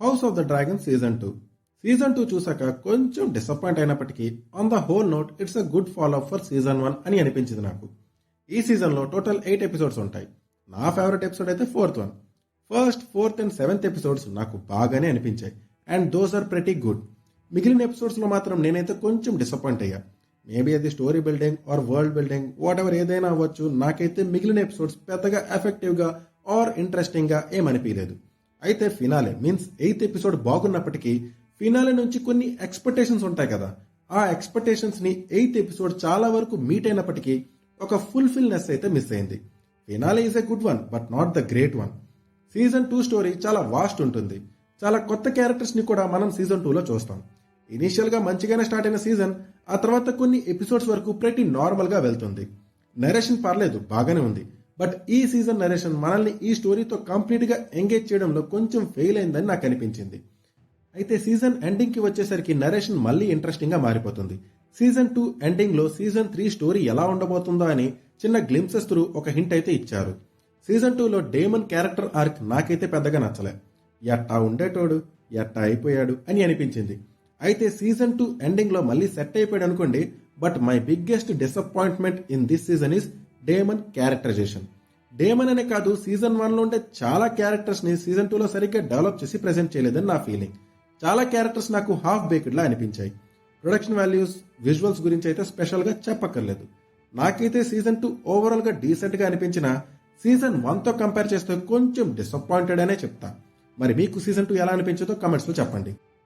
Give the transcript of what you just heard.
House of the dragon season 2 చూసాక కొంచెం disappoint అయినప్పటికీ on the whole note it's a good follow for season 1 అని అనిపించింది నాకు. ఈ సీజన్లో టోటల్ 8 ఎపిసోడ్స్ ఉంటాయి. నా ఫేవరెట్ ఎపిసోడ్ అయితే 4th one. First, 4th and 7th episodes నాకు బాగానే అనిపించాయి and those are pretty good. మిగిలిన ఎపిసోడ్స్లో మాత్రం నేనైతే కొంచెం డిసప్పాయింట్ అయ్యా. మేబీ అది story building or world building whatever ఏదైనా అవ్వచ్చు, నాకైతే మిగిలిన ఎపిసోడ్స్ పెద్దగా ఎఫెక్టివ్గా ఆర్ ఇంట్రెస్టింగ్గా ఏమనిపించలేదు. అయితే ఫినాలే మీన్స్ 8th ఎపిసోడ్ బాగున్నప్పటికీ ఫినాలే నుంచి కొన్ని ఎక్స్పెక్టేషన్స్ ఉంటాయి కదా, ఆ ఎక్స్పెక్టేషన్స్ని 8th ఎపిసోడ్ చాలా వరకు మీట్ అయినప్పటికీ ఒక ఫుల్ఫిల్నెస్ అయితే మిస్ అయింది. Finale is a good one but not the great one. Season 2 story చాలా వాస్ట్ ఉంటుంది. చాలా కొత్త క్యారెక్టర్స్ని కూడా మనం సీజన్ 2లో చూస్తాం. ఇనీషియల్గా మంచిగానే స్టార్ట్ అయిన సీజన్ ఆ తర్వాత కొన్ని ఎపిసోడ్స్ వరకు ప్రతి నార్మల్గా వెళ్తుంది. నరేషన్ పర్లేదు, బాగానే ఉంది. బట్ ఈ సీజన్ నరేషన్ మనల్ని ఈ స్టోరీతో కంప్లీట్గా ఎంగేజ్ చేయడంలో కొంచెం ఫెయిల్ అయిందని నాకు అనిపించింది. అయితే సీజన్ ఎండింగ్కి వచ్చేసరికి నరేషన్ మళ్ళీ ఇంట్రెస్టింగ్గా మారిపోతుంది. సీజన్ 2 ఎండింగ్లో సీజన్ 3 స్టోరీ ఎలా ఉండబోతుందో అని చిన్న గ్లింప్సెస్ త్రూ ఒక హింట్ అయితే ఇచ్చారు. సీజన్ 2లో డేమన్ క్యారెక్టర్ ఆర్క్ నాకైతే పెద్దగా నచ్చలే. ఎట్టా ఉండేటోడు ఎట్టా అయిపోయాడు అని అనిపించింది. అయితే సీజన్ 2 ఎండింగ్లో మళ్ళీ సెట్ అయిపోయాడు అనుకోండి. But my biggest disappointment in this season is Damon characterization. Damon అనే కాదు, సీజన్ 1లో ఉండే చాలా క్యారెక్టర్స్ని సీజన్ 2లో సరిగ్గా డెవలప్ చేసి ప్రెజెంట్ చేయలేదని నా ఫీలింగ్. చాలా క్యారెక్టర్స్ నాకు హాఫ్ బేక్డ్లా అనిపించాయి. ప్రొడక్షన్ వాల్యూస్, విజువల్స్ గురించి అయితే స్పెషల్గా చెప్పక్కర్లేదు. నాకైతే సీజన్ 2 ఓవరాల్గా డీసెంట్గా అనిపించిన సీజన్ 1తో కంపేర్ చేస్తే కొంచెం డిసప్పాయింటెడ్ అనే చెప్తా. మరి మీకు సీజన్ 2 ఎలా అనిపించిందో కమెంట్స్లో చెప్పండి.